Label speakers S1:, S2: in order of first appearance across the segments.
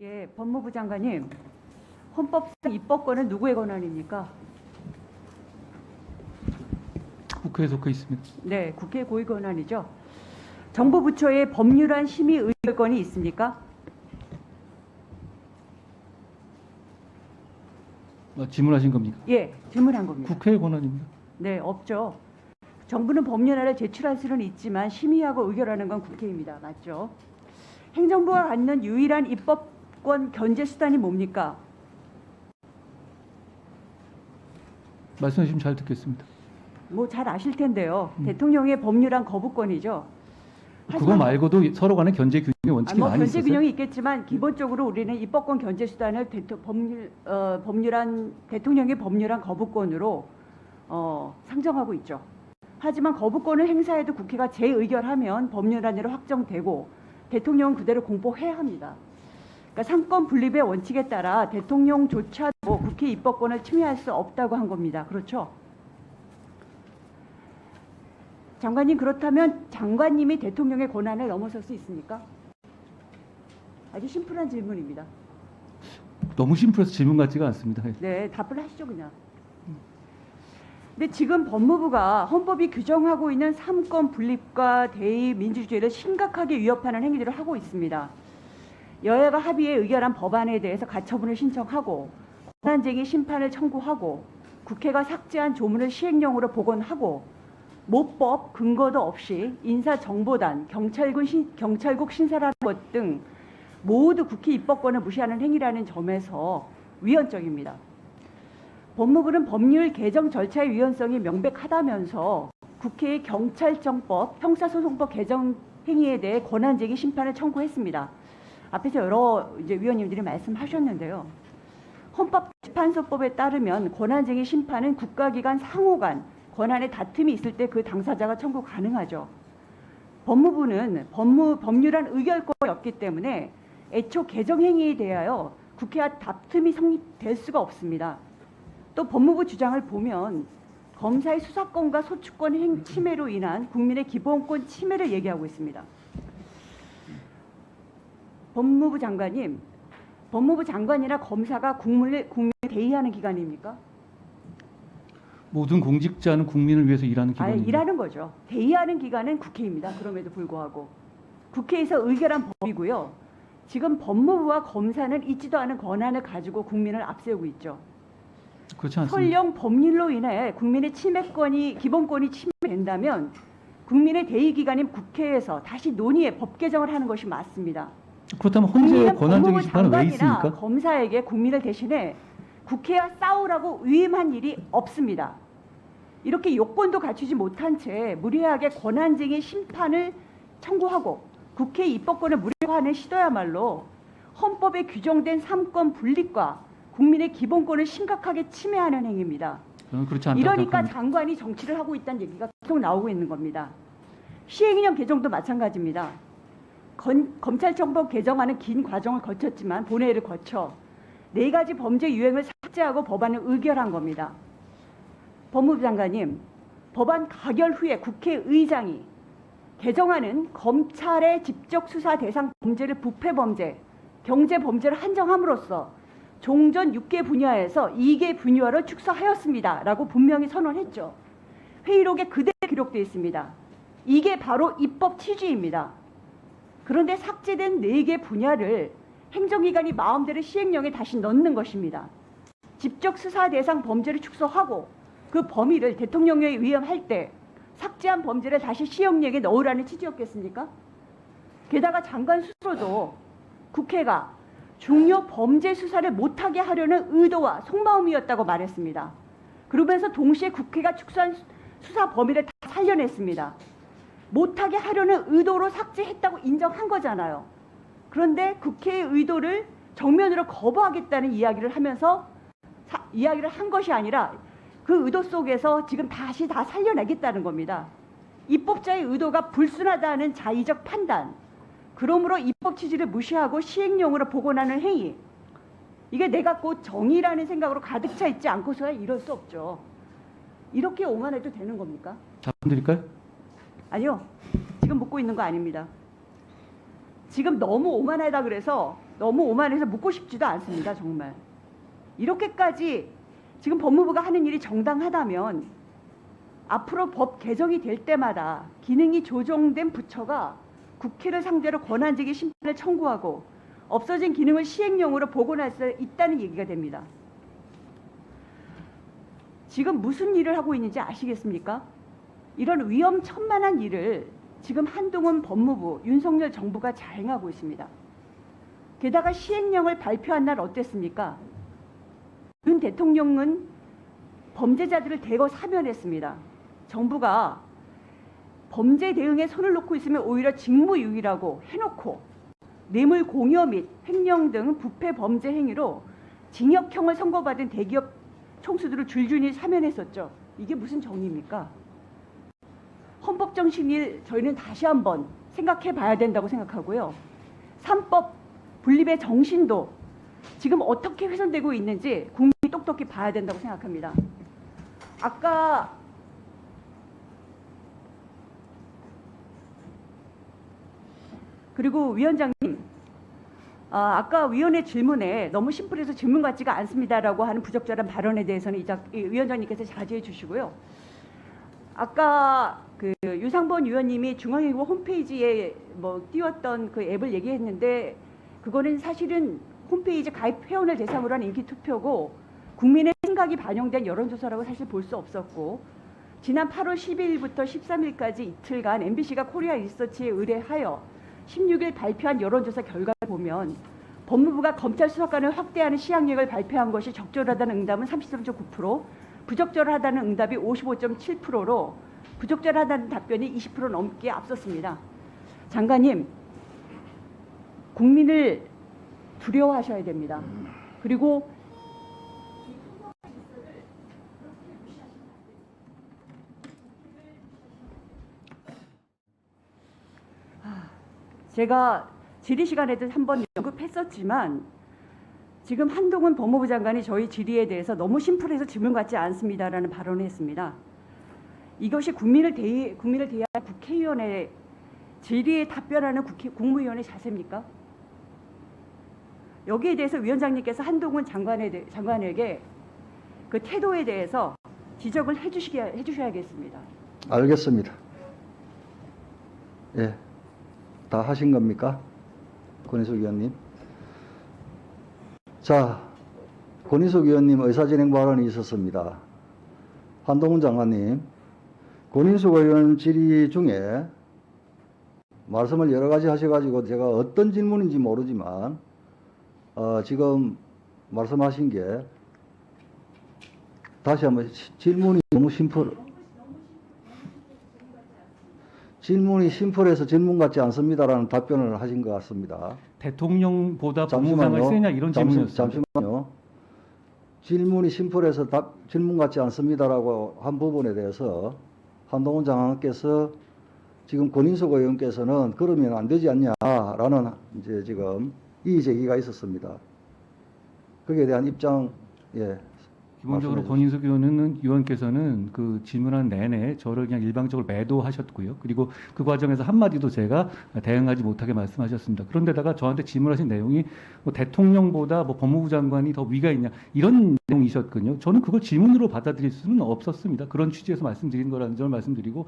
S1: 예, 법무부 장관님, 헌법상 입법권은 누구의 권한입니까?
S2: 국회에 속해 있습니다.
S1: 네, 국회 고유 권한이죠. 정부 부처의 법률안 심의 의결권이 있습니까?
S2: 질문하신 겁니까?
S1: 예, 질문한 겁니다.
S2: 국회의 권한입니다.
S1: 네, 없죠. 정부는 법률안을 제출할 수는 있지만 심의하고 의결하는 건 국회입니다. 맞죠? 행정부가 갖는 유일한 입법권 견제 수단이 뭡니까?
S2: 말씀해 주시면 잘 듣겠습니다.
S1: 뭐 잘 아실 텐데요. 대통령의 법률안 거부권이죠.
S2: 그거 말고도 서로 간의 견제 균형의 원칙이
S1: 뭐
S2: 많이
S1: 견제
S2: 있었어요.
S1: 균형이 있겠지만 기본적으로 우리는 입법권 견제 수단을 대통령의 법률안 거부권으로 상정하고 있죠. 하지만 거부권을 행사해도 국회가 재의결하면 법률안으로 확정되고 대통령은 그대로 공포해야 합니다. 그러니까 상권 분립의 원칙에 따라 대통령조차도 국회 입법권을 침해할 수 없다고 한 겁니다. 그렇죠? 장관님, 그렇다면 장관님이 대통령의 권한을 넘어설 수 있습니까? 아주 심플한 질문입니다.
S2: 너무 심플해서 질문 같지가 않습니다.
S1: 네, 답을 하시죠 그냥. 근데 지금 법무부가 헌법이 규정하고 있는 삼권 분립과 대의 민주주의를 심각하게 위협하는 행위들을 하고 있습니다. 여야가 합의해 의결한 법안에 대해서 가처분을 신청하고 권한쟁의 심판을 청구하고 국회가 삭제한 조문을 시행령으로 복원하고 모법 근거도 없이 인사정보단 경찰국 신설하는 것 등 모두 국회 입법권을 무시하는 행위라는 점에서 위헌적입니다. 법무부는 법률 개정 절차의 위헌성이 명백하다면서 국회의 경찰청법, 형사소송법 개정 행위에 대해 권한쟁의 심판을 청구했습니다. 앞에서 여러 위원님들이 말씀하셨는데요. 헌법재판소법에 따르면 권한쟁의 심판은 국가기관 상호 간 권한의 다툼이 있을 때 그 당사자가 청구 가능하죠. 법무부는 법률안 의결권이 없기 때문에 애초 개정 행위에 대하여 국회와 다툼이 성립될 수가 없습니다. 또 법무부 주장을 보면 검사의 수사권과 소추권 침해로 인한 국민의 기본권 침해를 얘기하고 있습니다. 법무부 장관님, 법무부 장관이나 검사가 국민을 대의하는 기관입니까?
S2: 모든 공직자는 국민을 위해서 일하는 기관입니다.
S1: 일하는 거죠. 대의하는 기관은 국회입니다. 그럼에도 불구하고 국회에서 의결한 법이고요. 지금 법무부와 검사는 있지도 않은 권한을 가지고 국민을 앞세우고 있죠.
S2: 그렇지 않습니다.
S1: 설령 법률로 인해 국민의 기본권이 침해된다면 국민의 대의기관인 국회에서 다시 논의해 법 개정을 하는 것이 맞습니다.
S2: 그렇다면 헌재 권한쟁의 심판은 왜 있습니까?
S1: 검사에게 국민을 대신해 국회와 싸우라고 위임한 일이 없습니다. 이렇게 요건도 갖추지 못한 채 무리하게 권한쟁의 심판을 청구하고 국회 입법권을 무력화하는 시도야말로 헌법에 규정된 삼권 분립과 국민의 기본권을 심각하게 침해하는 행위입니다.
S2: 저는 그렇지 않다고
S1: 이러니까
S2: 생각합니다.
S1: 장관이 정치를 하고 있다는 얘기가 계속 나오고 있는 겁니다. 시행령 개정도 마찬가지입니다. 검찰청법 개정하는 긴 과정을 거쳤지만 본회의를 거쳐 4가지 범죄 유형을 삭제하고 법안을 의결한 겁니다. 법무부 장관님, 법안 가결 후에 국회의장이 개정안은 검찰의 직접 수사 대상 범죄를 부패 범죄, 경제 범죄를 한정함으로써 종전 6개 분야에서 2개 분야로 축소하였습니다. 라고 분명히 선언했죠. 회의록에 그대로 기록되어 있습니다. 이게 바로 입법 취지입니다. 그런데 삭제된 4개 분야를 행정기관이 마음대로 시행령에 다시 넣는 것입니다. 직접 수사 대상 범죄를 축소하고 그 범위를 대통령령에 위임할 때 삭제한 범죄를 다시 시행령에 넣으라는 취지였겠습니까? 게다가 장관 스스로도 국회가 중요 범죄 수사를 못하게 하려는 의도와 속마음이었다고 말했습니다. 그러면서 동시에 국회가 축소한 수사 범위를 다 살려냈습니다. 못하게 하려는 의도로 삭제했다고 인정한 거잖아요. 그런데 국회의 의도를 정면으로 거부하겠다는 이야기를 하면서 이야기를 한 것이 아니라 그 의도 속에서 지금 다시 다 살려내겠다는 겁니다. 입법자의 의도가 불순하다는 자의적 판단, 그러므로 입법 취지를 무시하고 시행령으로 복원하는 행위, 이게 내가 곧 정의라는 생각으로 가득 차 있지 않고서야 이럴 수 없죠. 이렇게 오만해도 되는 겁니까?
S2: 답변 드릴까요?
S1: 아니요. 지금 묻고 있는 거 아닙니다. 지금 너무 오만하다 그래서 너무 오만해서 묻고 싶지도 않습니다. 정말. 이렇게까지 지금 법무부가 하는 일이 정당하다면 앞으로 법 개정이 될 때마다 기능이 조정된 부처가 국회를 상대로 권한제기 심판을 청구하고 없어진 기능을 시행령으로 복원할 수 있다는 얘기가 됩니다. 지금 무슨 일을 하고 있는지 아시겠습니까? 이런 위험천만한 일을 지금 한동훈 법무부, 윤석열 정부가 자행하고 있습니다. 게다가 시행령을 발표한 날 어땠습니까? 윤 대통령은 범죄자들을 대거 사면했습니다. 정부가 범죄 대응에 손을 놓고 있으면 오히려 직무유기라고 해놓고 뇌물 공여 및 횡령 등 부패 범죄 행위로 징역형을 선고받은 대기업 총수들을 줄줄이 사면했었죠. 이게 무슨 정의입니까? 헌법 정신을 저희는 다시 한번 생각해 봐야 된다고 생각하고요. 3법 분립의 정신도 지금 어떻게 훼손되고 있는지 국민이 똑똑히 봐야 된다고 생각합니다. 그리고 위원장님, 아까 위원의 질문에 너무 심플해서 질문 같지가 않습니다라고 하는 부적절한 발언에 대해서는 이 위원장님께서 자제해 주시고요. 아까 그 유상범 의원님이 중앙일보 홈페이지에 뭐 띄웠던 그 앱을 얘기했는데 그거는 사실은 홈페이지 가입 회원을 대상으로 한 인기 투표고 국민의 생각이 반영된 여론조사라고 사실 볼 수 없었고 지난 8월 12일부터 13일까지 이틀간 MBC가 코리아 리서치에 의뢰하여 16일 발표한 여론조사 결과를 보면 법무부가 검찰 수사권을 확대하는 시행령을 발표한 것이 적절하다는 응답은 33.9%, 부적절하다는 응답이 55.7%로 부적절하다는 답변이 20% 넘게 앞섰습니다. 장관님, 국민을 두려워하셔야 됩니다. 그리고 제가 질의 시간에도 한번 언급했었지만 지금 한동훈 법무부 장관이 저희 질의에 대해서 너무 심플해서 질문 같지 않습니다라는 발언을 했습니다. 이것이 국민을 대하는 국회의원의 질의에 답변하는 국무위원의 자세입니까? 여기에 대해서 위원장님께서 한동훈 장관에게 그 태도에 대해서 지적을 해주셔야겠습니다.
S3: 알겠습니다. 예, 다 하신 겁니까? 권인숙 의원님. 자, 권인숙 의원님 의사진행 발언이 있었습니다. 한동훈 장관님, 권인숙 의원 질의 중에 말씀을 여러 가지 하셔가지고 제가 어떤 질문인지 모르지만 지금 말씀하신 게 다시 한번 질문이 너무 질문이 심플해서 질문 같지 않습니다라는 답변을 하신 것 같습니다.
S2: 대통령보다 법무부장을 세냐 이런 질문이었습니다.
S3: 잠시만요. 질문이 심플해서 질문 같지 않습니다라고 한 부분에 대해서 한동훈 장관께서 지금 권인숙 의원께서는 그러면 안 되지 않냐라는 이제 지금 이의 제기가 있었습니다. 거기에 대한 입장, 예.
S2: 기본적으로 권인숙 의원께서는 그 질문한 내내 저를 그냥 일방적으로 매도하셨고요. 그리고 그 과정에서 한마디도 제가 대응하지 못하게 말씀하셨습니다. 그런데다가 저한테 질문하신 내용이 뭐 대통령보다 뭐 법무부 장관이 더 위가 있냐 이런 내용이셨거든요. 저는 그걸 질문으로 받아들일 수는 없었습니다. 그런 취지에서 말씀드린 거라는 점을 말씀드리고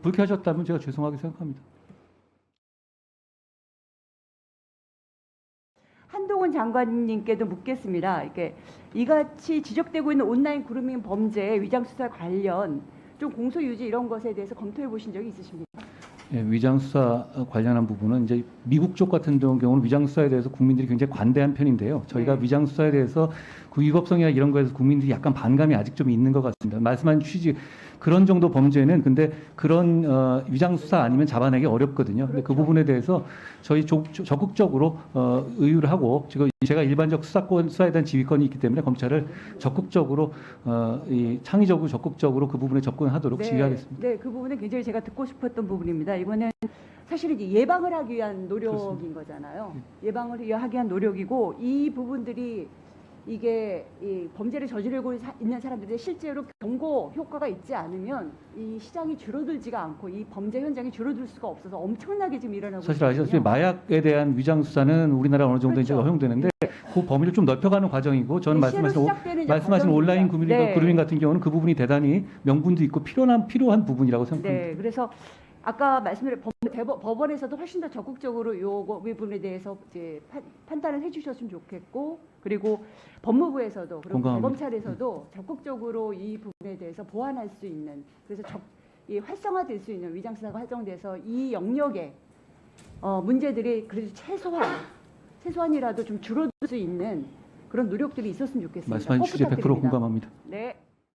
S2: 불쾌하셨다면 제가 죄송하게 생각합니다.
S1: 한동훈 장관님께도 묻겠습니다. 이렇게 이같이 지적되고 있는 온라인 그루밍 범죄 위장 수사 관련 좀 공소 유지 이런 것에 대해서 검토해 보신 적이 있으십니까?
S2: 예, 위장 수사 관련한 부분은 이제 미국 쪽 같은 경우는 위장 수사에 대해서 국민들이 굉장히 관대한 편인데요. 저희가 위장 수사에 대해서 그 위법성이나 이런 거에서 국민들이 약간 반감이 아직 좀 있는 것 같습니다. 말씀하신 취지 그런 정도 범죄는 근데 그런 위장 수사 아니면 잡아내기 어렵거든요. 근데 그 부분에 대해서 저희 적극적으로 의유를 하고 지금 제가 일반적 수사에 대한 지휘권이 있기 때문에 검찰을 적극적으로 창의적으로 적극적으로 그 부분에 접근하도록 지휘하겠습니다.
S1: 네, 그 부분은 굉장히 제가 듣고 싶었던 부분입니다. 이거는 사실은 이제 예방을 하기 위한 노력인
S2: 그렇습니다.
S1: 거잖아요. 예방을 하기 위한 노력이고 이 부분들이 이게 이 범죄를 저지르고 있는 사람들이 실제로 경고 효과가 있지 않으면 이 시장이 줄어들지가 않고 이 범죄 현장이 줄어들 수가 없어서 엄청나게 지금 일어나고
S2: 사실 아시다시피
S1: 있거든요.
S2: 마약에 대한 위장 수사는 우리나라 어느 정도 이제
S1: 그렇죠.
S2: 허용되는데 그 범위를 좀 넓혀가는 과정이고 저는
S1: 네, 새로 시작되는 이제
S2: 말씀하신 온라인
S1: 과정입니다. 네.
S2: 그루밍 같은 경우는 그 부분이 대단히 명분도 있고 필요한 부분이라고 생각합니다.
S1: 네, 그래서 아까 말씀드린 법원에서도 훨씬 더 적극적으로 요 부분에 대해서 이제 판단을 해주셨으면 좋겠고, 그리고 법무부에서도 그리고
S2: 공감합니다.
S1: 대검찰에서도 적극적으로 이 부분에 대해서 보완할 수 있는, 그래서 이 활성화될 수 있는 위장수사가 활성돼서 이 영역에 문제들이 그래도 최소한이라도 좀 줄어들 수 있는 그런 노력들이 있었으면 좋겠습니다.
S2: 말씀하신
S1: 꼭
S2: 취지에 100%
S1: 부탁드립니다.
S2: 공감합니다.
S1: 네.